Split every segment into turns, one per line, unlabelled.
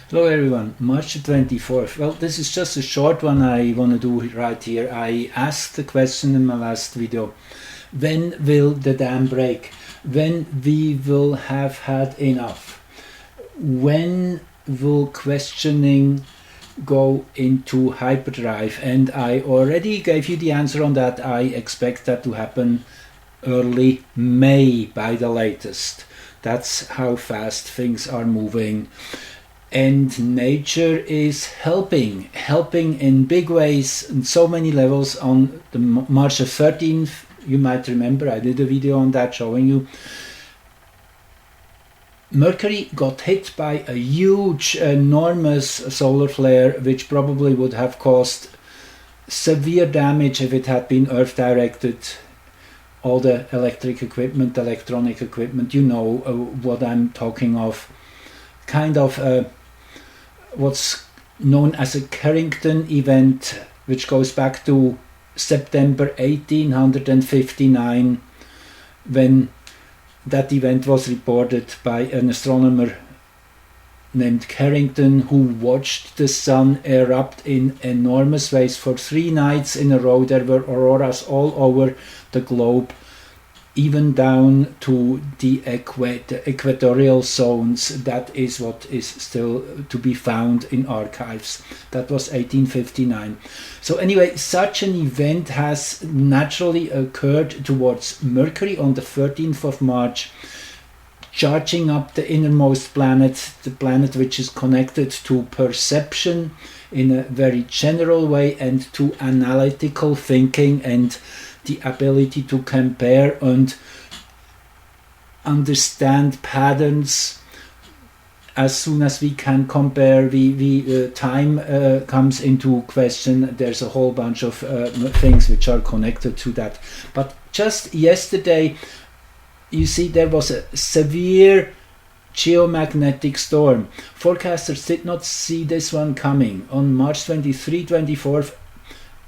Hello everyone, March 24th. Well, this is just a short one I want to do right here. I asked the question in my last video, when will the dam break? When we will have had enough? When will questioning go into hyperdrive? And I already gave you the answer on that. I expect that to happen early May by the latest. That's how fast things are moving. And nature is helping in big ways in so many levels. On the March the 13th, you might remember I did a video on that showing you Mercury got hit by a huge, enormous solar flare, which probably would have caused severe damage if it had been Earth directed. All the electric equipment, electronic equipment, you know what I'm talking of. Kind of what's known as a Carrington event, which goes back to September 1859, when that event was reported by an astronomer named Carrington, who watched the sun erupt in enormous ways for 3 nights in a row. There were auroras all over the globe, even down to the equatorial zones. That is what is still to be found in archives. That was 1859. So anyway, such an event has naturally occurred towards Mercury on the 13th of March, charging up the innermost planet, the planet which is connected to perception in a very general way and to analytical thinking and the ability to compare and understand patterns. As soon as we can compare, time comes into question. There's a whole bunch of things which are connected to that. But just yesterday, you see, there was a severe geomagnetic storm. Forecasters did not see this one coming. On March 23, 24th,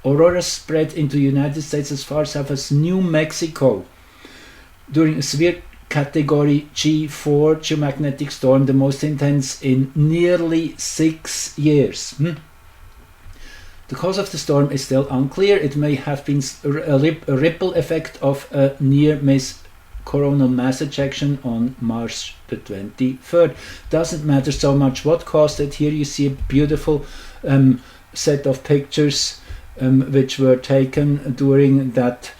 aurora spread into the United States as far south as New Mexico during a severe category G-4 geomagnetic storm, the most intense in nearly 6 years. The cause of the storm is still unclear. It may have been a ripple effect of a near-miss coronal mass ejection on March the 23rd. Doesn't matter so much what caused it. Here you see a beautiful set of pictures which were taken during that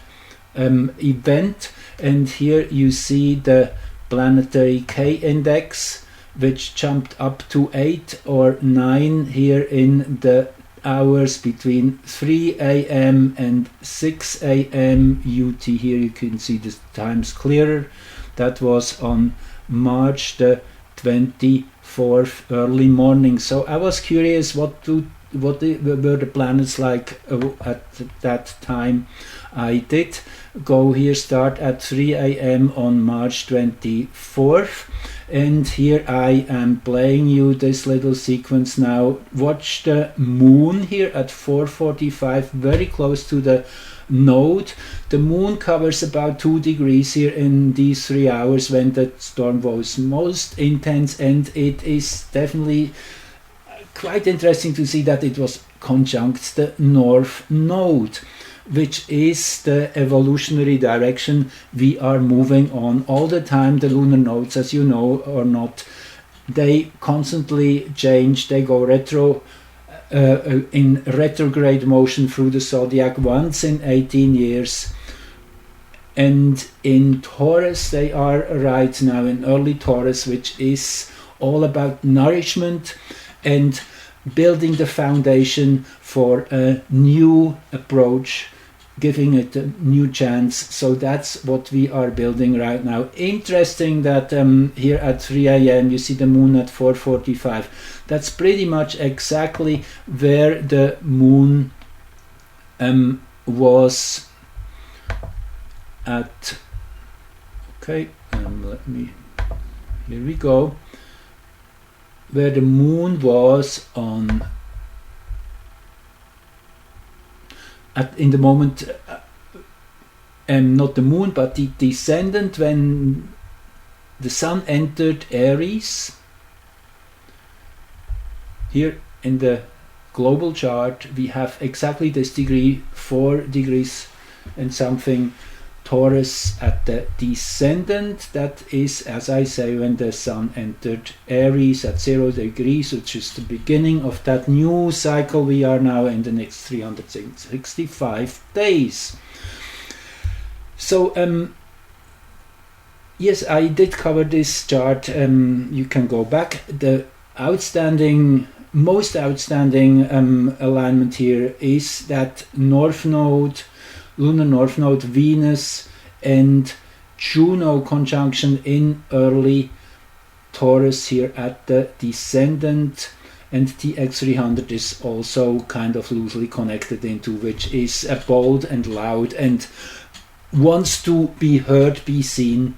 event, and here you see the planetary K-index, which jumped up to 8 or 9 here in the hours between 3 a.m. and 6 a.m. UT. Here you can see the times clearer. That was on March the 24th early morning. So I was curious what were the planets like at that time. I did go here, start at 3 a.m. on March 24th, and here I am playing you this little sequence now. Watch the moon here at 4:45, very close to the node. The moon covers about 2 degrees here in these 3 hours when the storm was most intense, and it is definitely quite interesting to see that it was conjunct the north node, which is the evolutionary direction we are moving on all the time. The lunar nodes, as you know or not, they constantly change. They go in retrograde motion through the zodiac once in 18 years. And in Taurus, they are right now in early Taurus, which is all about nourishment and building the foundation for a new approach, giving it a new chance. So that's what we are building right now. Interesting that here at 3 a.m. you see the moon at 4:45. That's pretty much exactly where the moon was at. Okay, let me, here we go. Where the moon was on in the moment, not the moon but the descendant, when the sun entered Aries, here in the global chart we have exactly this degree, 4 degrees and something Taurus at the descendant. That is, as I say, when the Sun entered Aries at 0 degrees, which is the beginning of that new cycle we are now in the next 365 days. So yes, I did cover this chart. You can go back. The most outstanding alignment here is that North Node, lunar North Node, Venus and Juno conjunction in early Taurus here at the descendant, and TX300 is also kind of loosely connected into, which is bold and loud and wants to be heard, be seen.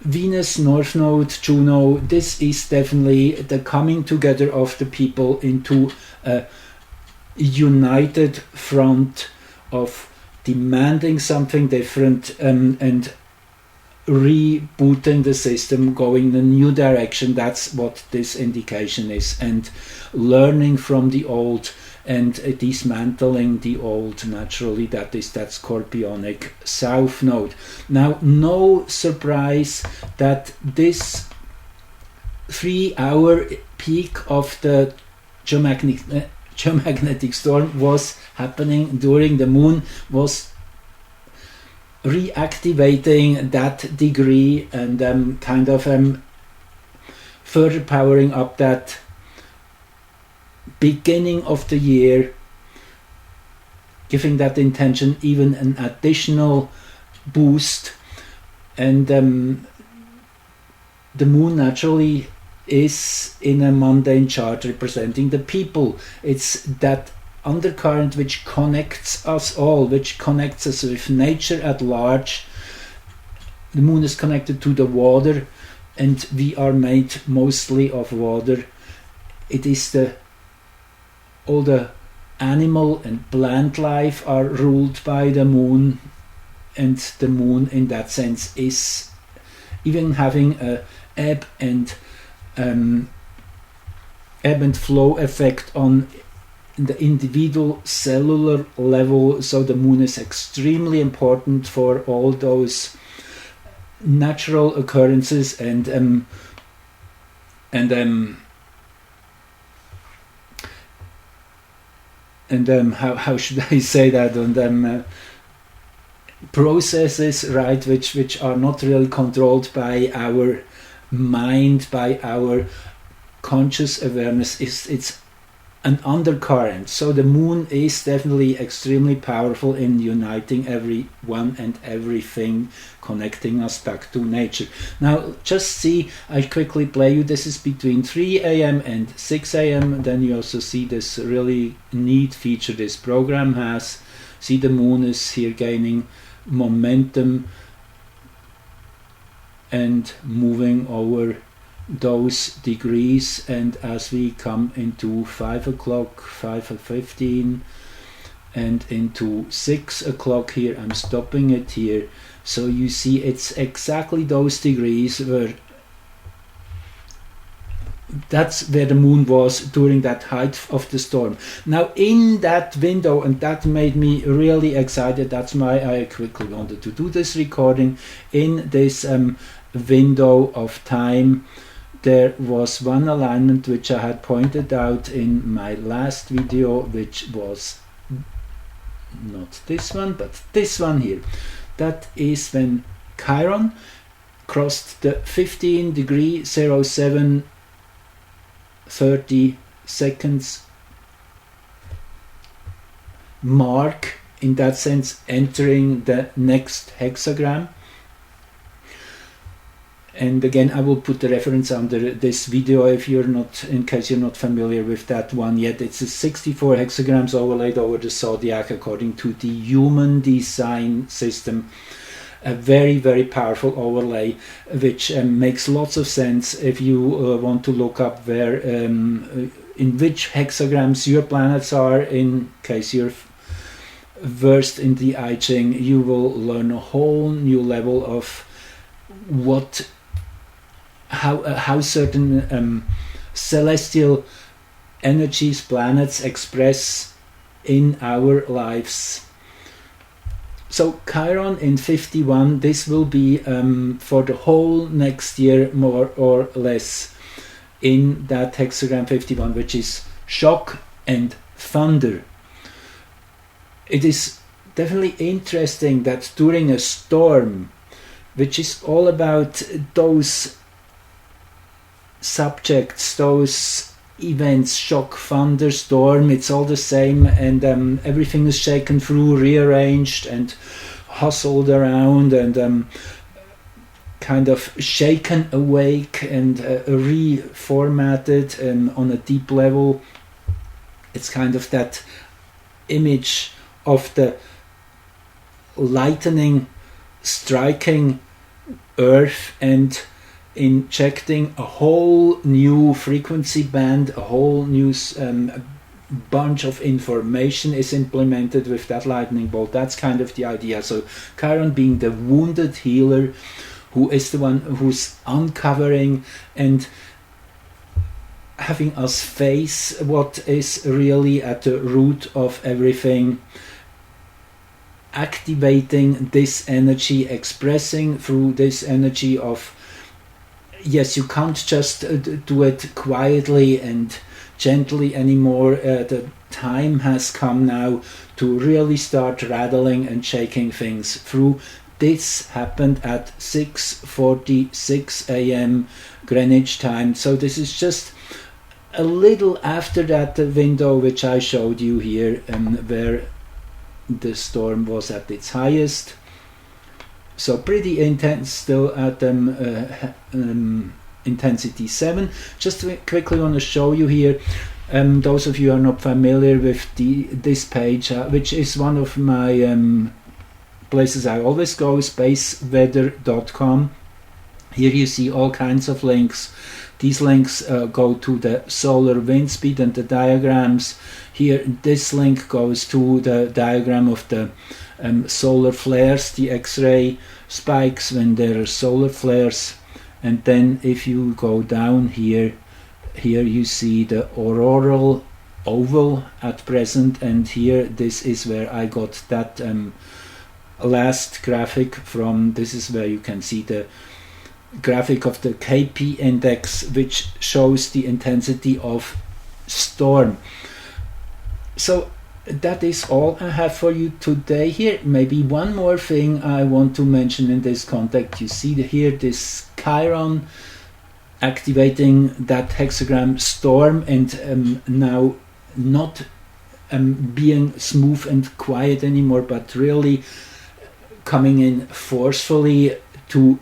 Venus, North Node, Juno, this is definitely the coming together of the people into a united front of demanding something different and rebooting the system, going in a new direction. That's what this indication is, and learning from the old and dismantling the old naturally. That is that Scorpionic South Node. Now, no surprise that this 3-hour peak of the geomagnetic storm was happening during the moon, was reactivating that degree and further powering up that beginning of the year, giving that intention even an additional boost. And the moon naturally is in a mundane chart representing the people. It's that undercurrent which connects us all, which connects us with nature at large. The moon is connected to the water, and we are made mostly of water. It is all the animal and plant life are ruled by the moon, and the moon in that sense is even having a ebb and flow effect on the individual cellular level. So the moon is extremely important for all those natural occurrences and how should I say that, and processes, right, which are not really controlled by our mind, by our conscious awareness. It's an undercurrent. So the moon is definitely extremely powerful in uniting everyone and everything, connecting us back to nature. Now just see, I quickly play you, this is between 3 a.m. and 6 a.m. Then you also see this really neat feature this program has. See, the moon is here gaining momentum and moving over those degrees, and as we come into 5 o'clock, 5:15 and into 6 o'clock here, I'm stopping it here, so you see it's exactly those degrees where that's where the moon was during that height of the storm. Now in that window, and that made me really excited, that's why I quickly wanted to do this recording, in this window of time there was one alignment which I had pointed out in my last video, which was not this one but this one here. That is when Chiron crossed the 15 degree 07 30 seconds mark, in that sense entering the next hexagram. And again, I will put the reference under this video if you're not, in case you're not familiar with that one yet. It's a 64 hexagrams overlaid over the zodiac according to the human design system. A very, very powerful overlay, which makes lots of sense if you want to look up where, in which hexagrams your planets are. In case you're versed in the I Ching, you will learn a whole new level of how certain celestial energies, planets express in our lives. So Chiron in 51, this will be for the whole next year, more or less, in that hexagram 51, which is shock and thunder. It is definitely interesting that during a storm, which is all about those subjects, those events, shock, thunder, storm, it's all the same, and everything is shaken through, rearranged and hustled around, and kind of shaken awake and reformatted on a deep level. It's kind of that image of the lightning striking Earth and injecting a whole new frequency band, a whole new bunch of information is implemented with that lightning bolt. That's kind of the idea. So Chiron being the wounded healer, who is the one who's uncovering and having us face what is really at the root of everything, activating this energy, expressing through this energy of, yes, you can't just do it quietly and gently anymore. The time has come now to really start rattling and shaking things through. This happened at 6:46 a.m. Greenwich time, so this is just a little after that window which I showed you here, where the storm was at its highest. So pretty intense still at intensity 7. Just quickly want to show you here, those of you who are not familiar with this page, which is one of my places I always go, spaceweather.com. Here you see all kinds of links. These links go to the solar wind speed and the diagrams. Here this link goes to the diagram of the solar flares, the X-ray spikes when there are solar flares. And then if you go down here you see the auroral oval at present, and here this is where I got that last graphic from. This is where you can see the graphic of the KP index, which shows the intensity of storm. So that is all I have for you today here. Maybe one more thing I want to mention in this context. You see here this Chiron activating that hexagram storm, and now not being smooth and quiet anymore, but really coming in forcefully to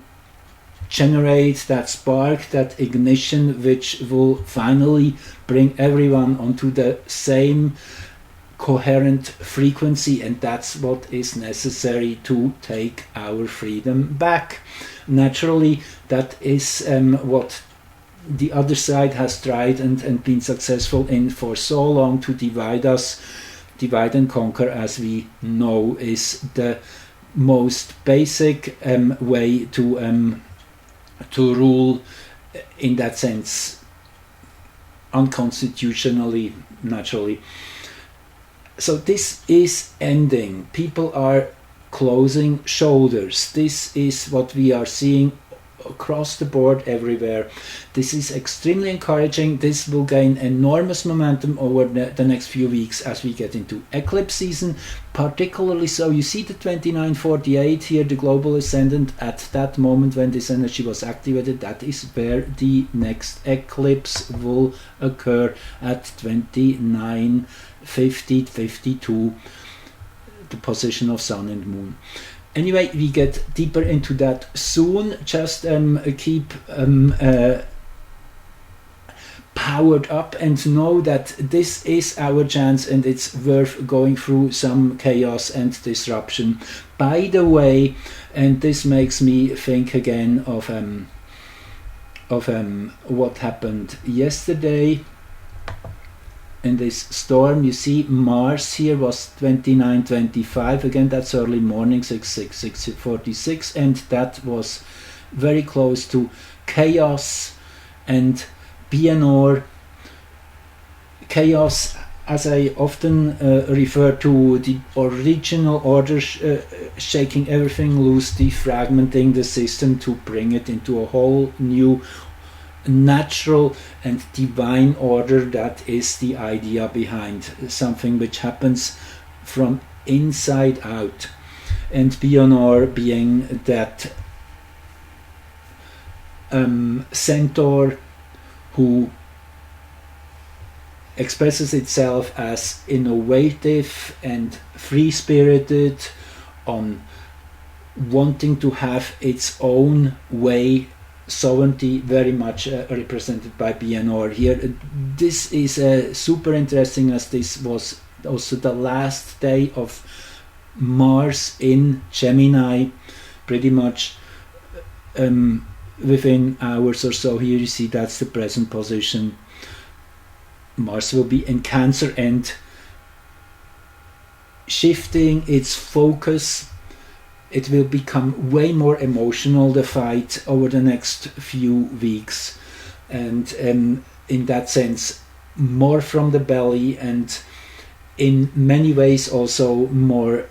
generate that spark, that ignition, which will finally bring everyone onto the same coherent frequency, and that's what is necessary to take our freedom back. Naturally, that is what the other side has tried and been successful in for so long, to divide us. Divide and conquer, as we know, is the most basic way to rule, in that sense, unconstitutionally, naturally. So this is ending. People are closing shoulders. This is what we are seeing across the board everywhere. This is extremely encouraging. This will gain enormous momentum over the next few weeks as we get into eclipse season, particularly so. You see the 2948 here, the global ascendant. At that moment when this energy was activated, that is where the next eclipse will occur, at 29:50-52, the position of Sun and Moon. Anyway, we get deeper into that soon. Just keep powered up and know that this is our chance, and it's worth going through some chaos and disruption. By the way, and this makes me think again of what happened yesterday. In this storm, you see Mars here was 29:25, again that's early morning, 6:46, and that was very close to chaos and Bienor. chaos, as I often refer to the original order, shaking everything loose, defragmenting the system to bring it into a whole new natural and divine order. That is the idea behind something which happens from inside out. And Bionor being that centaur who expresses itself as innovative and free-spirited, on wanting to have its own way, sovereignty, very much represented by Bionor here. This is super interesting, as this was also the last day of Mars in Gemini, pretty much within hours or so. Here you see that's the present position. Mars will be in Cancer and shifting its focus. It will become way more emotional, the fight, over the next few weeks, and in that sense more from the belly, and in many ways also more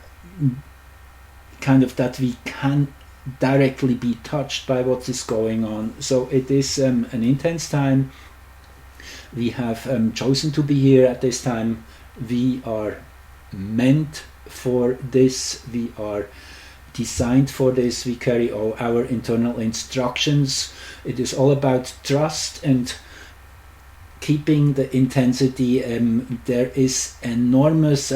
kind of that we can directly be touched by what is going on. So it is an intense time. We have chosen to be here at this time. We are meant for this. We are designed for this. We carry all our internal instructions. It is all about trust and keeping the intensity. There is enormous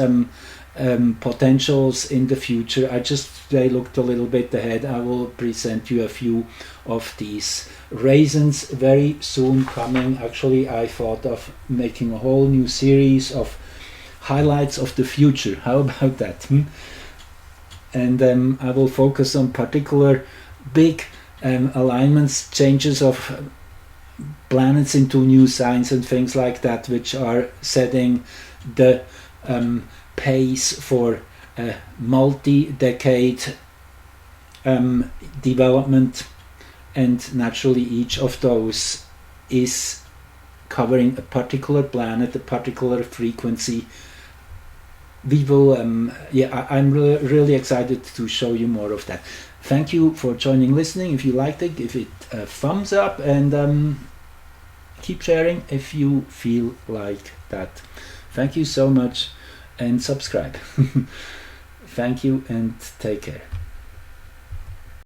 potentials in the future. I just today looked a little bit ahead. I will present you a few of these reasons very soon coming. Actually, I thought of making a whole new series of highlights of the future. How about that? And I will focus on particular big alignments, changes of planets into new signs and things like that, which are setting the pace for a multi-decade development. And naturally each of those is covering a particular planet, a particular frequency. We will, I'm really excited to show you more of that. Thank you for joining, listening. If you liked it, give it a thumbs up, and keep sharing if you feel like that. Thank you so much, and subscribe. Thank you and take care.